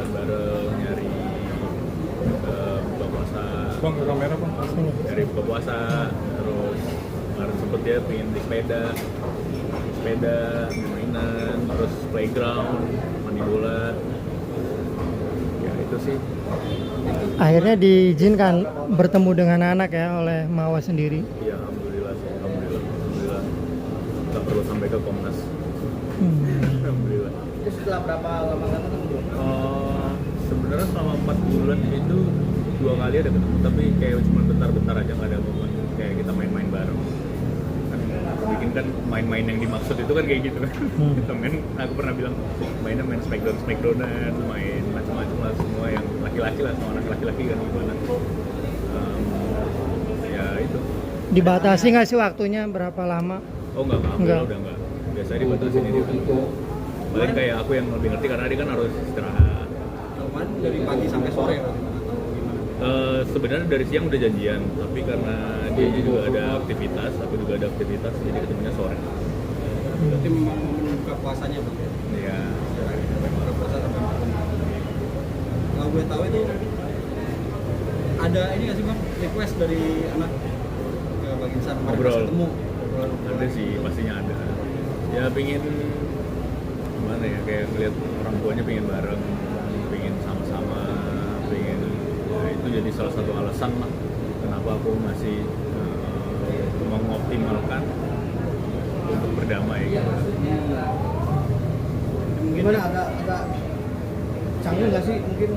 bareng-bareng nyari buka puasa. Bang, ke kamera bang. Nyari buka puasa, terus kemarin sempet dia pengen di sepeda, mainan, terus playground, mandi bola. Ya itu sih. Akhirnya diizinkan bertemu dengan anak ya oleh Mawa sendiri. Iya, alhamdulillah sih, alhamdulillah. Nggak perlu sampai ke Komnas. Alhamdulillah. Itu setelah berapa lama kan ketemu? Sebenarnya selama 4 bulan itu 2 kali ada ketemu, tapi kayak cuma bentar-bentar aja, nggak ada momen kayak kita main-main bareng. Kan bikin kan main-main yang dimaksud itu kan kayak gitu kan. Kita main, aku pernah bilang main Smackdownan, main macam-macam lah, semua yang laki-laki lah, semua anak laki-laki kan gimana. Ya itu. Dibatasi nggak sih waktunya berapa lama? Oh enggak. Udah enggak. Biasanya dibatasin ini kan. Paling kayak aku yang lebih ngerti karena dia kan harus istirahat. Cuman dari pagi sampai sore kan? Sebenarnya dari siang udah janjian, tapi karena dia juga ada aktivitas, aku juga ada aktivitas, jadi ketemunya sore. Berarti memang buka puasanya bang? Iya. Buka puasa sampai malam. Kalau gue tahu itu ada ini nggak sih bang, request dari anak ke Bang Insan kemarin Ngobrol. pas ketemu? Ada sih, pastinya ada. Ya pengen gimana ya, kayak ngeliat orang tuanya pengen bareng, pengen sama-sama, pengen ya itu jadi salah satu alasan lah kenapa aku masih mengoptimalkan untuk berdamai gitu. Gimana agak canggung nggak sih mungkin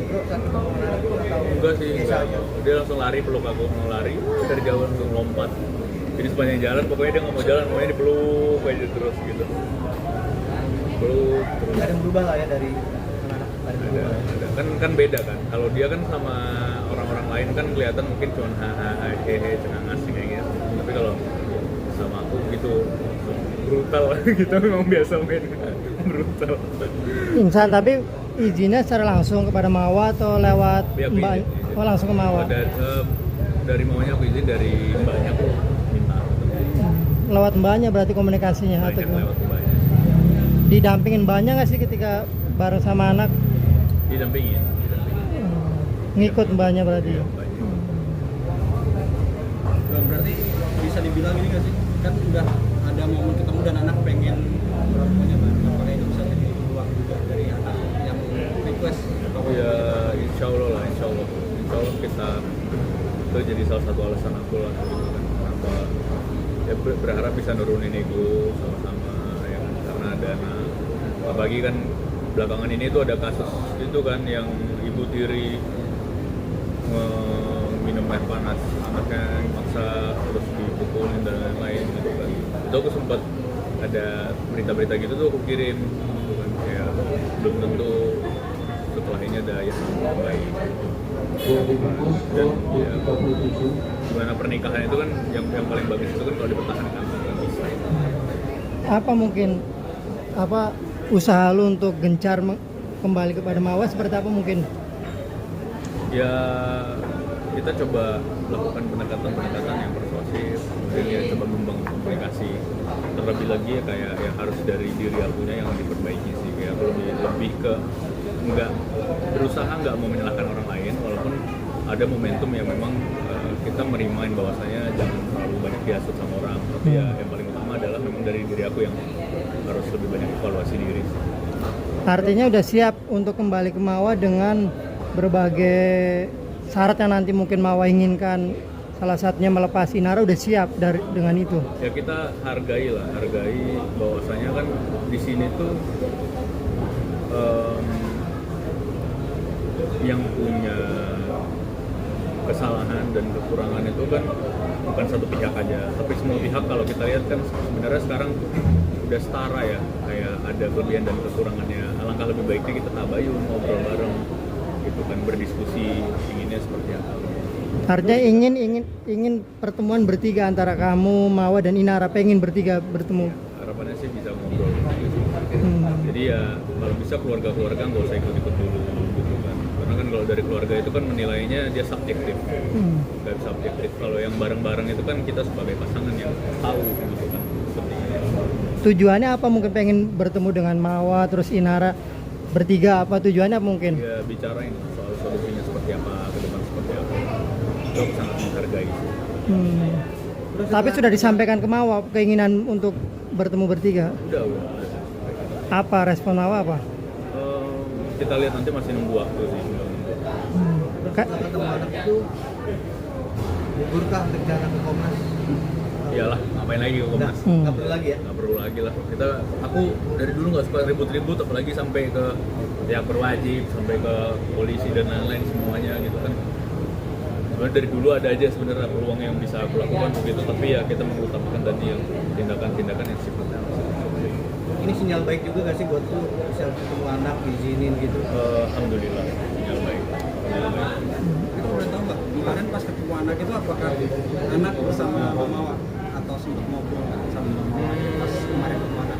bro saat ketemu anak itu nggak tahu? Enggak sih, Biasa enggak. aja. Dia langsung lari, peluk aku, mau lari dari jauh langsung lompat. Jadi sepanjang jalan pokoknya dia nggak mau jalan, maunya dipeluk aja terus gitu. Peluk terus. Nggak ada yang berubah lah ya dari anak-anak. Nggak ada yang berubah. Ada. Kan beda kan. Kalau dia kan sama orang-orang lain kan kelihatan mungkin cuma hahaha hehe cengangas kayak gitu. Tapi kalau sama aku gitu brutal gitu, memang biasa main brutal. Insan, tapi izinnya secara langsung kepada Mawa atau lewat Iya, aku Mbak? izin. Oh, langsung ke Mawa. Dari maunya aku izin, dari mbaknya aku minta. Lewat Mbaknya berarti komunikasinya atau Banyak gimana? lewat mbaknya. Didampingin Mbaknya nggak sih ketika bareng sama anak? Didampingin. Ngikut Mbaknya berarti? Iya, mbaknya. Bang, berarti bisa dibilang ini nggak sih? Kan udah ada momen ketemu dan anak pengen orang tuanya bareng. Apakah itu bisa jadi peluang juga dari anak yang request? Ya insya Allah kita itu jadi salah satu alasan aku lah gitu kan, kenapa ya berharap bisa nurunin ego sama-sama ya kan, karena ada anak, apalagi kan belakangan ini tuh ada kasus itu kan yang ibu tiri minum air panas anaknya maksa terus dipukulin dan lain-lain gitu kan. Itu aku sempat ada berita-berita gitu tuh aku kirim gitu kan, kayak belum tentu setelah ini ada yang baik. Dan ya, gimana pernikahan itu kan yang paling bagus itu kan kalau dipertahankan kan bisa. Apa mungkin usaha lu untuk gencar kembali kepada Mawa seperti apa mungkin? Ya kita coba lakukan pendekatan yang persuasif, kemudian ya coba membangun komunikasi. Terlebih lagi ya kayak ya harus dari diri akunya yang diperbaiki sih, kayak aku lebih ke nggak mau menyalahkan orang lain, walaupun ada momentum yang memang kita merimain bahwasanya jangan terlalu banyak dihasut sama orang, tapi ya yang paling utama adalah memang dari diri aku yang harus lebih banyak evaluasi diri. Artinya udah siap untuk kembali ke Mawa dengan berbagai syarat yang nanti mungkin Mawa inginkan, salah satunya melepas Inara, udah siap dengan itu. Ya kita hargai bahwasanya kan di sini tuh yang punya kesalahan dan kekurangan itu kan bukan satu pihak aja, tapi semua pihak. Kalau kita lihat kan sebenarnya sekarang udah setara ya, kayak ada kelebihan dan kekurangannya. Alangkah lebih baiknya kita tabayun, ngobrol bareng gitu kan, berdiskusi inginnya seperti apa. Artinya ingin pertemuan bertiga antara kamu, Mawa dan Inara, pengen bertiga bertemu. Harapannya sih bisa ngobrol gitu. Jadi ya kalau bisa keluarga-keluarga nggak usah ikut-ikut dulu gitu kan, karena kan kalau dari keluarga itu kan menilainya dia subjektif, nggak bisa objektif. Kalau yang bareng-bareng itu kan kita sebagai pasangan yang tahu gitu kan seperti ini. Tujuannya apa? Mungkin pengen bertemu dengan Mawa terus Inara bertiga, apa tujuannya mungkin? Dia bicarain soal solusinya seperti apa, ke depan seperti apa. Itu aku sangat menghargai sih. Terus Tapi setelah- sudah disampaikan ke Mawa keinginan untuk bertemu bertiga. Udah. Apa respon Mawa apa? Kita lihat nanti, masih nunggu waktu sih. Terus setelah ketemu anak itu gugurkah rencana ke Komnas? Iyalah, ngapain lagi ke Komnas? Nggak perlu lagi ya? Nggak perlu lagi lah. Aku dari dulu nggak suka ribut-ribut, apalagi sampai ke pihak berwajib, sampai ke polisi dan lain-lain semuanya gitu kan. Sebenarnya dari dulu ada aja sebenarnya peluang yang bisa aku lakukan begitu, tapi ya kita mengutamakan tadi yang tindakan-tindakan yang sifatnya. Ini sinyal baik juga nggak sih buat lu bisa ketemu anak, izinin gitu? Alhamdulillah, sinyal baik. Itu boleh tahu nggak, kemarin pas ketemu anak itu apakah anak bersama Mamawa atau sempat ngobrol nggak sama Mamawa pas kemarin ketemu anak?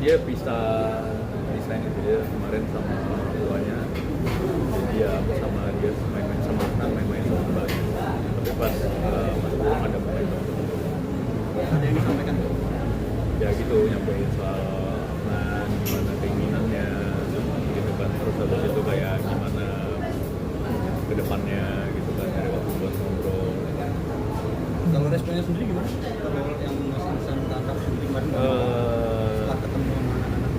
Dia pisahin itu dia kemarin sama orang tuanya, jadi dia sama dia main-main sama anak, main-main sama mbaknya. Tapi pas pulang ada main. Ada yang disampaikan tuh? Ya gitu, nyampein soal gimana keinginannya gitu kan, terus habis itu kayak gimana ke depannya gitu kan, dari waktu buat ngobrol. Kalau responnya sendiri gimana? Kalau yang Mas Insan tangkap sendiri kemarin setelah ketemu sama anak-anak?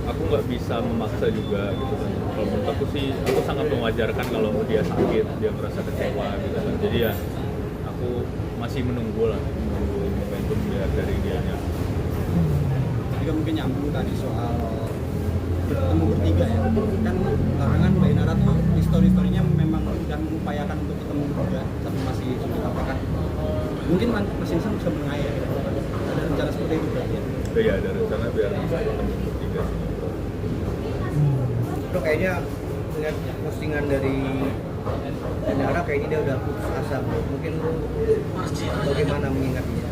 Aku nggak bisa memaksa juga gitu kan. Kalau menurut aku sih, aku sangat mewajarkan kalau dia sakit, dia merasa kecewa gitu kan. Jadi ya aku masih menunggu momentum dia dari dianya. Juga mungkin nyambung tadi soal bertemu bertiga ya. Kan belakangan Mbak Inara tuh historinya memang udah mengupayakan untuk ketemu bertiga, tapi masih sulit. Apakah mungkin Mas Insan bisa mengayah gitu? Ada rencana seperti itu berarti ya? Ya ada rencana biar bisa ketemu bertiga. Bro, kayaknya lihat postingan dari Inara kayak ini dia udah putus asa bro. Mungkin lu bagaimana mengingatnya?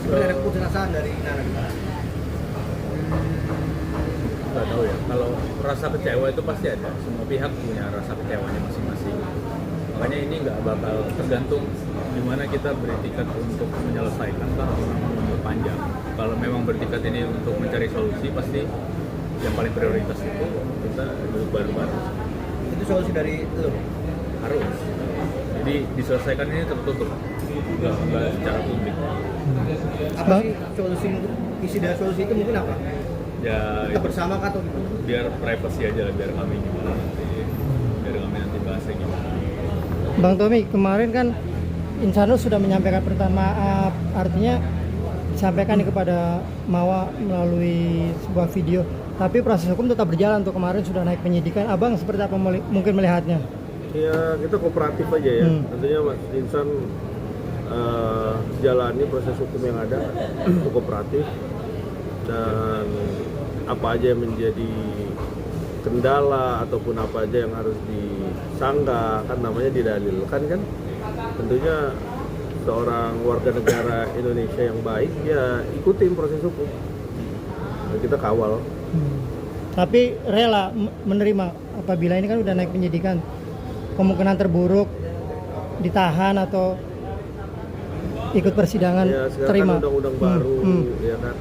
Sebenarnya ada keputusasaan dari Inara gitu. Nggak tahu ya, kalau rasa kecewa itu pasti ada, semua pihak punya rasa kecewanya masing-masing. Makanya ini nggak bakal tergantung gimana kita beretikat untuk menyelesaikan kan, memperpanjang. Kalau memang beretikat ini untuk mencari solusi, pasti yang paling prioritas itu kita duduk bareng-bareng. Itu solusi dari lu. Harus. Jadi diselesaikan ini tertutup, nggak secara publik. Apa sih solusi, isi dari solusi itu mungkin apa? Ya Kita itu bersama kah atau gitu? biar privacy aja lah, biar kami gimana nanti, biar kami nanti bahasnya gimana. Bang Tommy, kemarin kan Insanul sudah menyampaikan permintaan maaf, artinya disampaikan kepada Mawa melalui sebuah video. Tapi proses hukum tetap berjalan, untuk kemarin sudah naik penyidikan. Abang seperti apa mungkin melihatnya? Ya kita kooperatif aja ya. Tentunya Mas Insan jalani proses hukum yang ada kooperatif, dan apa aja yang menjadi kendala ataupun apa aja yang harus disanggah kan namanya didalilkan kan. Tentunya seorang warga negara Indonesia yang baik ya ikutin proses hukum. Nah, kita kawal. Tapi rela menerima apabila ini kan udah naik penyidikan, kemungkinan terburuk ditahan atau ikut persidangan Ya sekarang terima. kan undang-undang baru ya kan.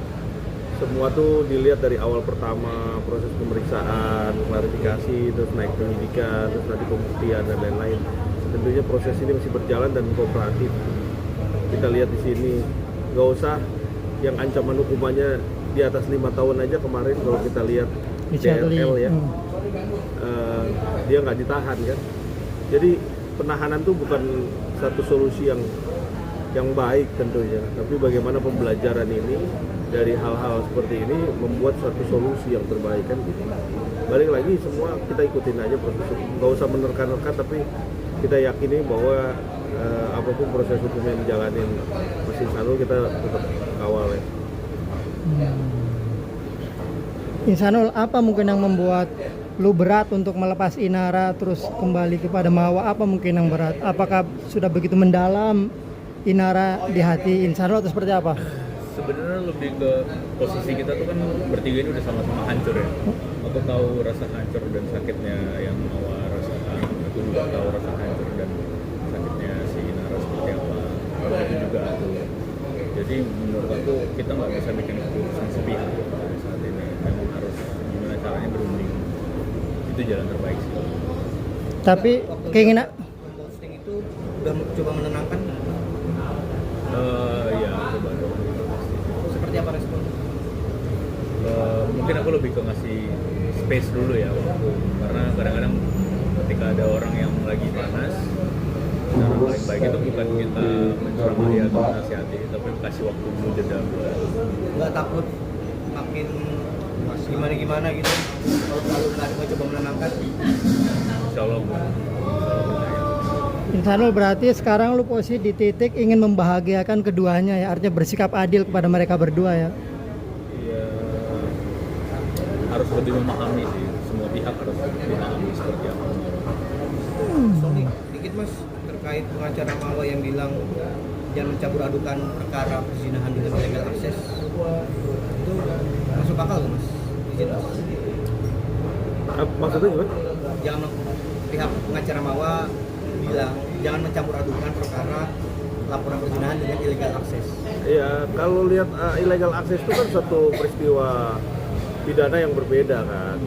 Semua tuh dilihat dari awal pertama, proses pemeriksaan, klarifikasi, terus naik penyidikan, terus nanti pembuktian dan lain-lain. Tentunya proses ini masih berjalan dan kooperatif. Kita lihat di sini, nggak usah yang ancaman hukumannya di atas 5 tahun aja kemarin kalau kita lihat CLL ya, dia nggak ditahan kan. Jadi penahanan tuh bukan satu solusi yang baik tentunya, tapi bagaimana pembelajaran ini dari hal-hal seperti ini membuat suatu solusi yang terbaik kan gitu. Balik lagi semua kita ikutin aja proses hukum, nggak usah menerka-nerka, tapi kita yakini bahwa apapun proses hukum yang dijalanin Mas Insanul kita tetap kawal ya. Insanul, apa mungkin yang membuat lu berat untuk melepas Inara terus kembali kepada Mawa? Apa mungkin yang berat? Apakah sudah begitu mendalam Inara di hati Insanul atau seperti apa? Sebenarnya lebih ke posisi kita tuh kan bertiga ini udah sama-sama hancur ya. Aku tahu rasa hancur dan sakitnya yang Mawa rasakan. Aku juga tahu rasa hancur dan sakitnya si Inara seperti apa. Itu juga aku Jadi menurut aku kita nggak bisa bikin keputusan sepihak saat ini. Memang harus gimana caranya berunding. Itu jalan terbaik sih. Tapi Waktu keinginan posting itu udah coba menenangkan, Ya coba dong. seperti apa respon? Mungkin aku lebih ke ngasih space dulu ya waktu, karena kadang-kadang ketika ada orang yang lagi panas, cara paling baik itu bukan kita menceramai atau menasihati, tapi kasih waktu dulu jeda buat Nggak takut makin gimana gitu kalau nggak coba menenangkan? insya Allah percaya. Insanul berarti sekarang lu posisi di titik ingin membahagiakan keduanya ya, artinya bersikap adil kepada mereka berdua ya. Iya, harus lebih memahami sih, semua pihak harus memahami seperti apa. Sony, dikit mas terkait pengacara Mawa yang bilang jangan mencampur adukan perkara perzinahan dengan illegal akses, itu masuk akal nggak, mas? Izin mas. Maksudnya gimana? Jangan, pihak pengacara Mawa bilang jangan mencampur adukan perkara laporan perzinahan dengan illegal akses. Iya, kalau lihat illegal access itu kan satu peristiwa pidana yang berbeda kan.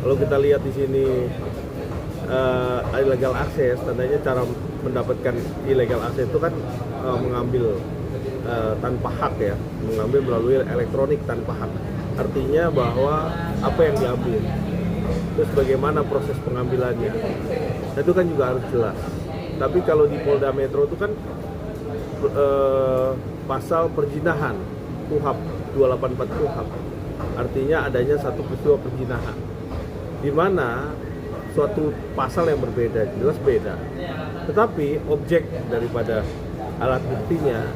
Kalau kita lihat di sini illegal access, tandanya cara mendapatkan illegal access itu kan mengambil tanpa hak ya, mengambil melalui elektronik tanpa hak. Artinya bahwa apa yang diambil, terus bagaimana proses pengambilannya, itu kan juga harus jelas. Tapi kalau di Polda Metro itu kan pasal perzinahan KUHP 284 KUHP, artinya adanya satu peristiwa perzinahan, di mana suatu pasal yang berbeda, jelas beda. Tetapi objek daripada alat buktinya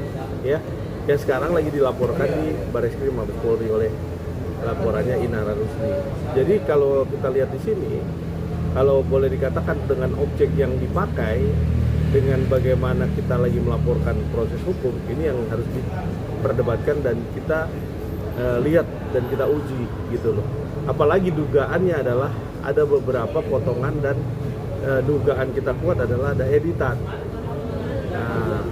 ya, yang sekarang lagi dilaporkan di Bareskrim Mabes Polri oleh laporannya Inara Rusli. Jadi kalau kita lihat di sini, kalau boleh dikatakan dengan objek yang dipakai, dengan bagaimana kita lagi melaporkan proses hukum, ini yang harus diperdebatkan dan kita lihat dan kita uji gitu loh. Apalagi dugaannya adalah ada beberapa potongan dan dugaan kita kuat adalah ada editan. Nah,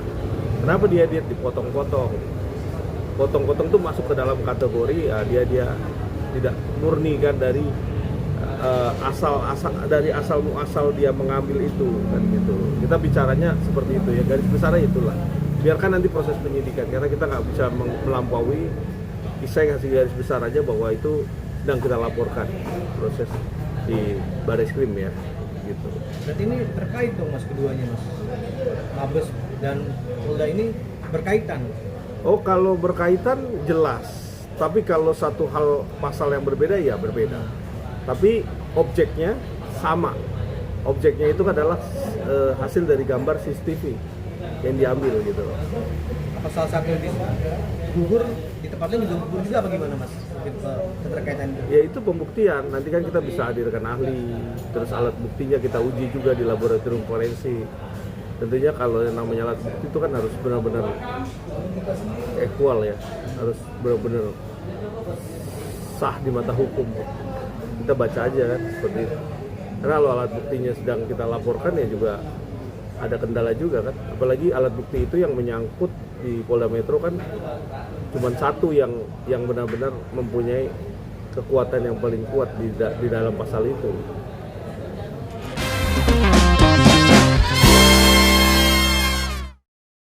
kenapa diedit, dipotong-potong? Potong-potong itu masuk ke dalam kategori dia tidak murni kan dari asal muasal dia mengambil itu kan gitu. Kita bicaranya seperti itu ya, garis besarnya itulah. Biarkan nanti proses penyidikan, karena kita nggak bisa melampaui. Saya kasih garis besar aja bahwa itu sedang kita laporkan proses di Bareskrim ya gitu. Berarti ini terkait dong mas, keduanya mas, Mabes dan Polda ini berkaitan. Oh, kalau berkaitan jelas. Tapi kalau satu hal pasal yang berbeda ya berbeda. Tapi objeknya sama. Objeknya itu adalah hasil dari gambar CCTV yang diambil gitu. Apa salah satu yang gugur di tempatnya juga gugur juga apa gimana mas? Keterkaitan itu. Ya itu pembuktian. Nanti kan kita bisa hadirkan ahli. Terus alat buktinya kita uji juga di laboratorium forensik. Tentunya kalau yang namanya alat bukti itu kan harus benar-benar equal ya, harus benar-benar sah di mata hukum. Kita baca aja kan seperti itu. Karena kalau alat buktinya sedang kita laporkan ya juga ada kendala juga kan. Apalagi alat bukti itu yang menyangkut di Polda Metro kan cuma satu yang benar-benar mempunyai kekuatan yang paling kuat di dalam pasal itu.